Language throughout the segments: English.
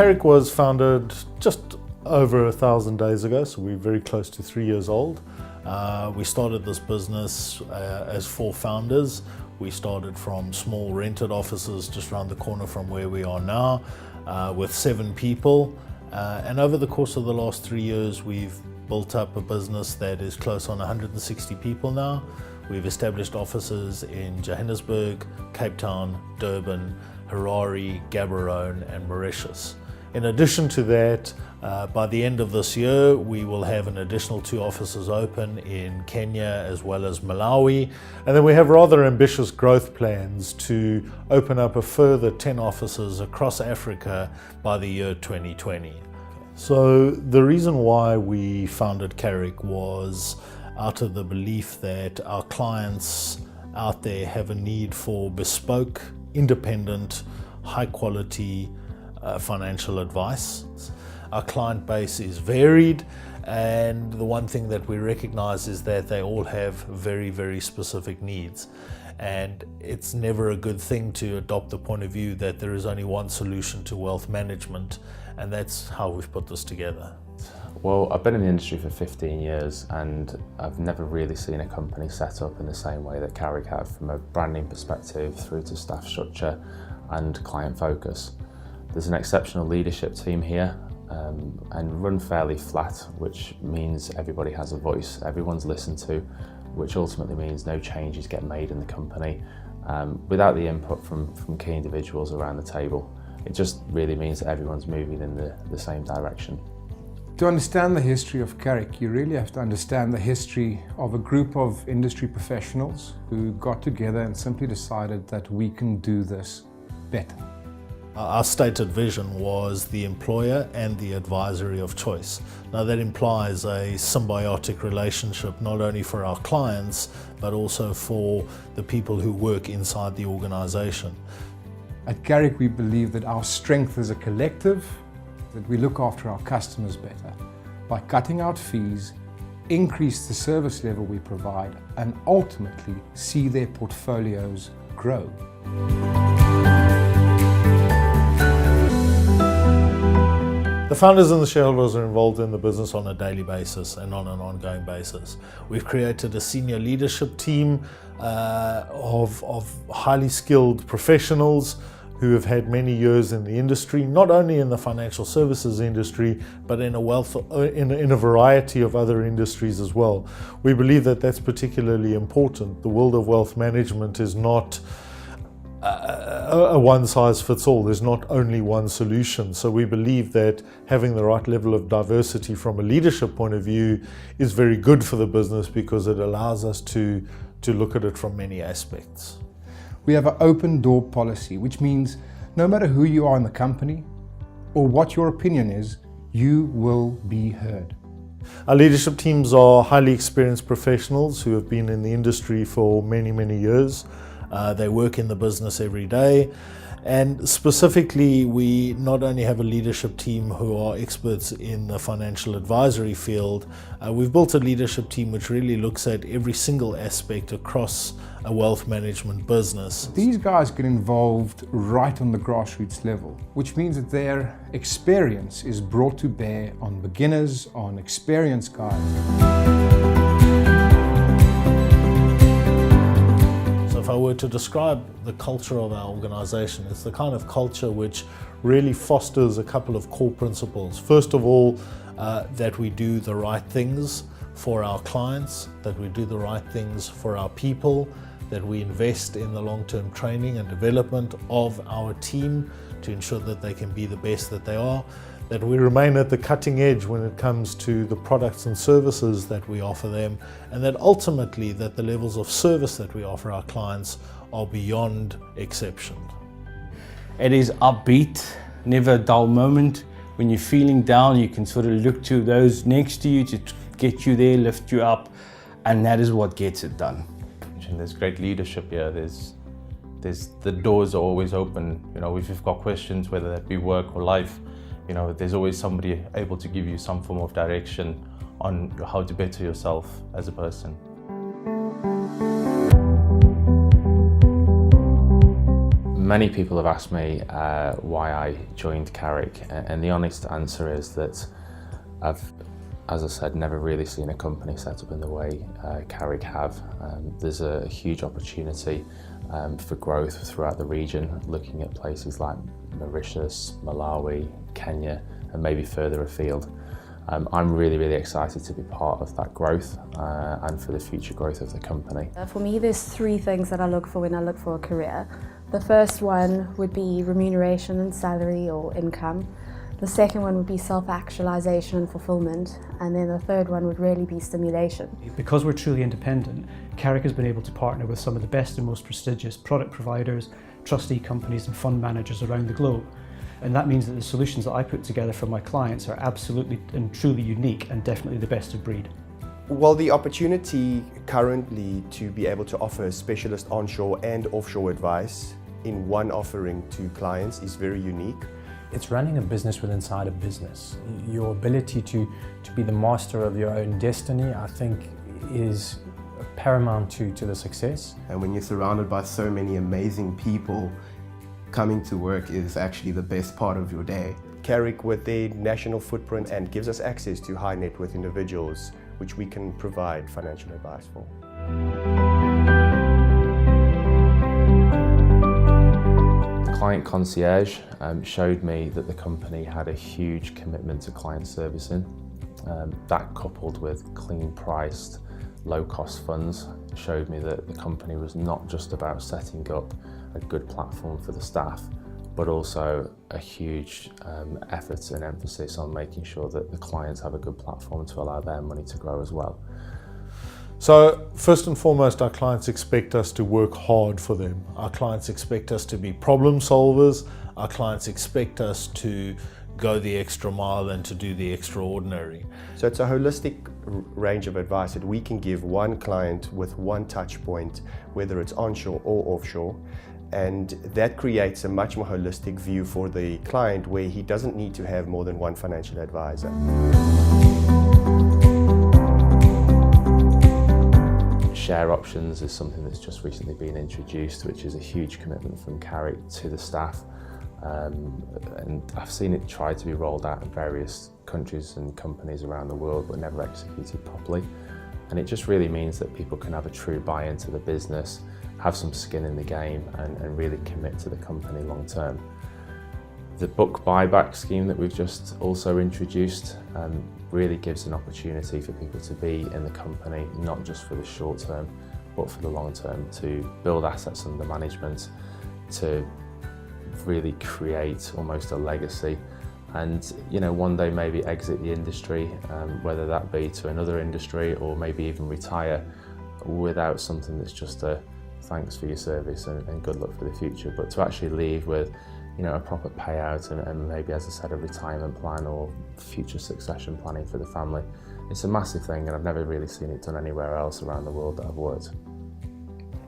Carrick was founded just over 1,000 days ago, so we're very close to 3 years old. We started this business as 4 founders. We started from small rented offices just around the corner from where we are now, with 7 people. And over the course of the last 3 years, we've built up a business that is close on 160 people now. We've established offices in Johannesburg, Cape Town, Durban, Harare, Gaborone and Mauritius. In addition to that, by the end of this year, we will have an additional 2 offices open in Kenya as well as Malawi. And then we have rather ambitious growth plans to open up a further 10 offices across Africa by the year 2020. So the reason why we founded Carrick was out of the belief that our clients out there have a need for bespoke, independent, high quality financial advice. Our client base is varied, and the one thing that we recognize is that they all have very, very specific needs. And it's never a good thing to adopt the point of view that there is only one solution to wealth management, and that's how we've put this together. Well, I've been in the industry for 15 years and I've never really seen a company set up in the same way that Carrick have, from a branding perspective through to staff structure and client focus. There's an exceptional leadership team here and run fairly flat, which means everybody has a voice, everyone's listened to, which ultimately means no changes get made in the company without the input from key individuals around the table. It just really means that everyone's moving in the same direction. To understand the history of Carrick, you really have to understand the history of a group of industry professionals who got together and simply decided that we can do this better. Our stated vision was the employer and the advisory of choice. Now that implies a symbiotic relationship not only for our clients but also for the people who work inside the organisation. At Carrick we believe that our strength as a collective, that we look after our customers better by cutting out fees, increase the service level we provide and ultimately see their portfolios grow. The founders and the shareholders are involved in the business on a daily basis and on an ongoing basis. We've created a senior leadership team of highly skilled professionals who have had many years in the industry, not only in the financial services industry, but in a variety of other industries as well. We believe that that's particularly important. The world of wealth management is not a one-size-fits-all. There's not only one solution. So we believe that having the right level of diversity from a leadership point of view is very good for the business because it allows us to look at it from many aspects. We have an open door policy, which means no matter who you are in the company or what your opinion is, you will be heard. Our leadership teams are highly experienced professionals who have been in the industry for many, many years. They work in the business every day. And specifically, we not only have a leadership team who are experts in the financial advisory field, we've built a leadership team which really looks at every single aspect across a wealth management business. These guys get involved right on the grassroots level, which means that their experience is brought to bear on beginners, on experienced guys. If I were to describe the culture of our organisation, it's the kind of culture which really fosters a couple of core principles. First of all, that we do the right things for our clients, that we do the right things for our people, that we invest in the long-term training and development of our team to ensure that they can be the best that they are, that we remain at the cutting edge when it comes to the products and services that we offer them, and that ultimately that the levels of service that we offer our clients are beyond exception. It is upbeat, never a dull moment. When you're feeling down, you can sort of look to those next to you to get you there, lift you up, and that is what gets it done. There's great leadership here. The doors are always open. You know, if you've got questions, whether that be work or life, you know, there's always somebody able to give you some form of direction on how to better yourself as a person. Many people have asked me why I joined Carrick, and the honest answer is that I've, as I said, never really seen a company set up in the way Carrick have. There's a huge opportunity for growth throughout the region, looking at places like Mauritius, Malawi, Kenya, and maybe further afield. I'm really excited to be part of that growth and for the future growth of the company. For me, there's three things that I look for when I look for a career. The first one would be remuneration and salary or income. The second one would be self-actualization and fulfillment. And then the third one would really be stimulation. Because we're truly independent, Carrick has been able to partner with some of the best and most prestigious product providers, trustee companies and fund managers around the globe. And that means that the solutions that I put together for my clients are absolutely and truly unique and definitely the best of breed. Well, the opportunity currently to be able to offer specialist onshore and offshore advice in one offering to clients is very unique. It's running a business within inside a business. Your ability to be the master of your own destiny, I think, is paramount to the success. And when you're surrounded by so many amazing people, coming to work is actually the best part of your day. Carrick, with their national footprint, and gives us access to high net worth individuals, which we can provide financial advice for. Client Concierge showed me that the company had a huge commitment to client servicing. That, coupled with clean priced, low cost funds, showed me that the company was not just about setting up a good platform for the staff, but also a huge effort and emphasis on making sure that the clients have a good platform to allow their money to grow as well. So first and foremost, our clients expect us to work hard for them. Our clients expect us to be problem solvers. Our clients expect us to go the extra mile and to do the extraordinary. So it's a holistic range of advice that we can give one client with one touch point, whether it's onshore or offshore. And that creates a much more holistic view for the client, where he doesn't need to have more than one financial advisor. Share options is something that's just recently been introduced, which is a huge commitment from Carrick to the staff. And I've seen it try to be rolled out in various countries and companies around the world, but never executed properly. And it just really means that people can have a true buy-in to the business, have some skin in the game, and really commit to the company long term. The book buyback scheme that we've just also introduced really gives an opportunity for people to be in the company, not just for the short term, but for the long term, to build assets under management, to really create almost a legacy, and one day maybe exit the industry, whether that be to another industry or maybe even retire, without something that's just a thanks for your service and good luck for the future, but to actually leave with a proper payout and maybe, as I said, a retirement plan or future succession planning for the family. It's a massive thing, and I've never really seen it done anywhere else around the world that I've worked.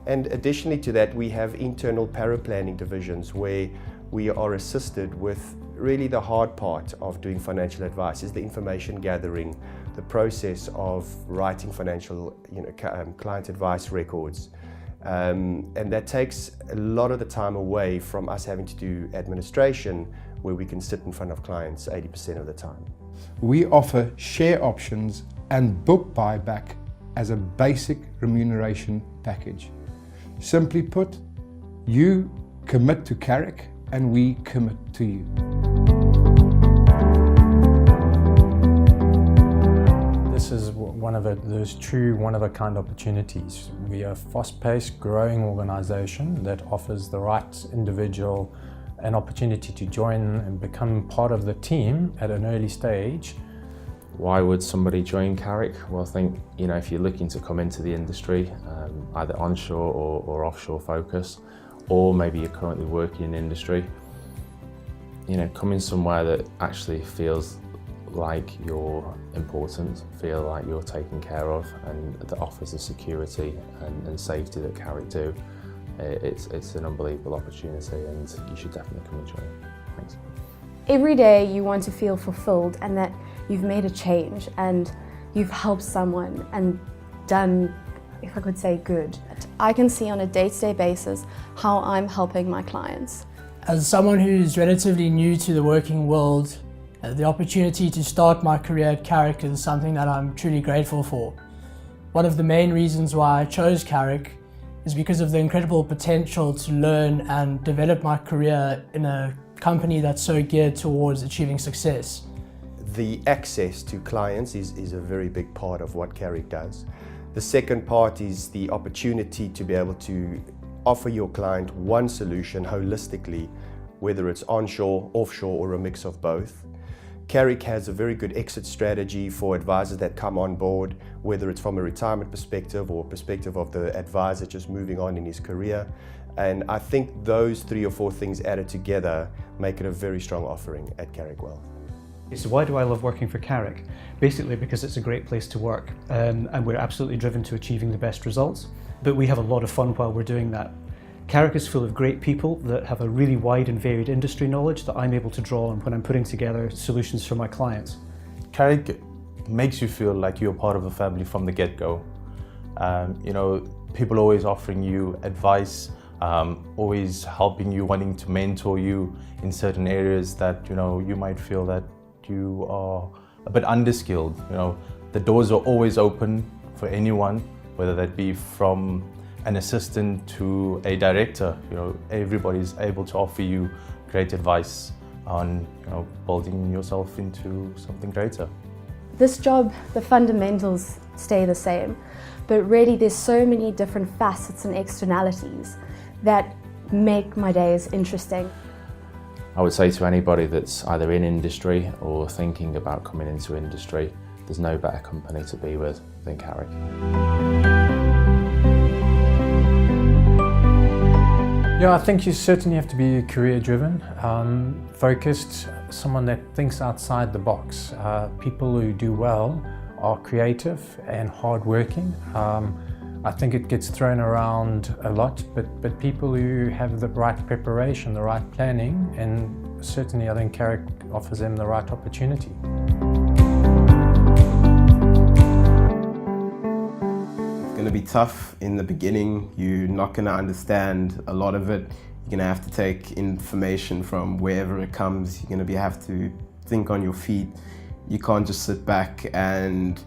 And additionally to that, we have internal paraplanning divisions where we are assisted with really the hard part of doing financial advice, is the information gathering, the process of writing financial client advice records. And that takes a lot of the time away from us having to do administration, where we can sit in front of clients 80% of the time. We offer share options and book buyback as a basic remuneration package. Simply put, you commit to Carrick and we commit to you. This is one of those true one-of-a-kind opportunities. We are a fast-paced, growing organisation that offers the right individual an opportunity to join and become part of the team at an early stage. Why would somebody join Carrick? Well, I think, if you're looking to come into the industry, either onshore or offshore focus, or maybe you're currently working in industry, coming somewhere that actually feels like you're important, feel like you're taken care of, and that offers the security and safety that Carrick do. It's an unbelievable opportunity, and you should definitely come and join. Thanks. Every day you want to feel fulfilled and that you've made a change and you've helped someone and done if I could say good. I can see on a day-to-day basis how I'm helping my clients. As someone who's relatively new to the working world, the opportunity to start my career at Carrick is something that I'm truly grateful for. One of the main reasons why I chose Carrick is because of the incredible potential to learn and develop my career in a company that's so geared towards achieving success. The access to clients is a very big part of what Carrick does. The second part is the opportunity to be able to offer your client one solution holistically, whether it's onshore, offshore, or a mix of both. Carrick has a very good exit strategy for advisors that come on board, whether it's from a retirement perspective or perspective of the advisor just moving on in his career. And I think those 3 or 4 things added together make it a very strong offering at Carrick Wealth. So why do I love working for Carrick? Basically because it's a great place to work, and we're absolutely driven to achieving the best results. But we have a lot of fun while we're doing that. Carrick is full of great people that have a really wide and varied industry knowledge that I'm able to draw on when I'm putting together solutions for my clients. Carrick makes you feel like you're part of a family from the get-go. You know, people always offering you advice, always helping you, wanting to mentor you in certain areas that, you know, you might feel that you are a bit underskilled. You know, the doors are always open for anyone, whether that be from an assistant to a director. You know, everybody's able to offer you great advice on, you know, building yourself into something greater. This job, the fundamentals stay the same, but really there's so many different facets and externalities that make my days interesting. I would say to anybody that's either in industry or thinking about coming into industry, there's no better company to be with than Carrick. Yeah, I think you certainly have to be career-driven, focused, someone that thinks outside the box. People who do well are creative and hardworking. I think it gets thrown around a lot, but people who have the right preparation, the right planning, and certainly I think Carrick offers them the right opportunity. It's going to be tough in the beginning. You're not going to understand a lot of it. You're going to have to take information from wherever it comes. You're going to have to think on your feet. You can't just sit back and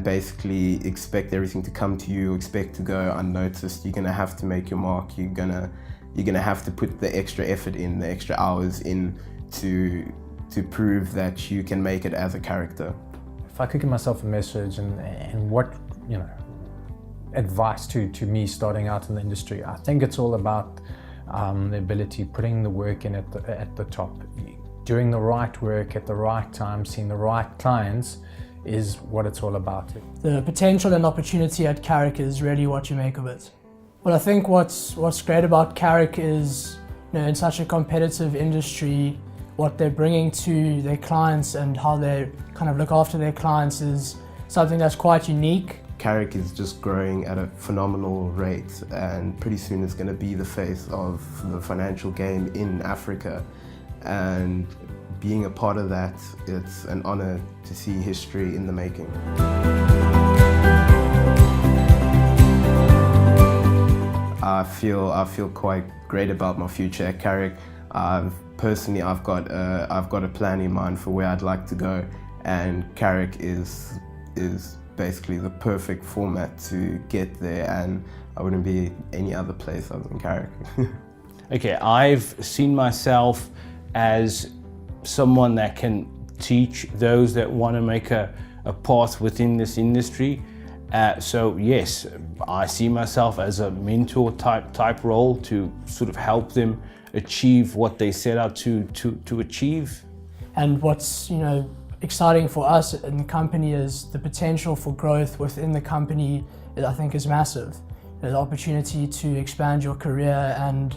basically expect everything to come to you, expect to go unnoticed. You're going to have to make your mark. You're going to have to put the extra effort in, the extra hours in to prove that you can make it as a character. If I could give myself a message and what, you know, advice to me starting out in the industry, I think it's all about the ability, putting the work in at the top, doing the right work at the right time, seeing the right clients is what it's all about. The potential and opportunity at Carrick is really what you make of it. Well, I think what's great about Carrick is, you know, in such a competitive industry, what they're bringing to their clients and how they kind of look after their clients is something that's quite unique. Carrick is just growing at a phenomenal rate, and pretty soon it's going to be the face of the financial game in Africa. And being a part of that, it's an honor to see history in the making. I feel quite great about my future at Carrick. Personally, I've got a plan in mind for where I'd like to go, and Carrick is basically the perfect format to get there, and I wouldn't be any other place other than Carrick. Okay, I've seen myself as someone that can teach those that want to make a path within this industry. So yes, I see myself as a mentor type role to sort of help them achieve what they set out to achieve. And what's, you know, exciting for us in the company is the potential for growth within the company, I think, is massive. The opportunity to expand your career and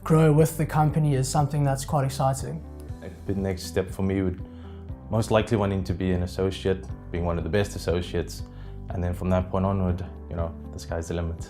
grow with the company is something that's quite exciting. The next step for me would most likely wanting to be an associate, being one of the best associates, and then from that point onward, you know, the sky's the limit.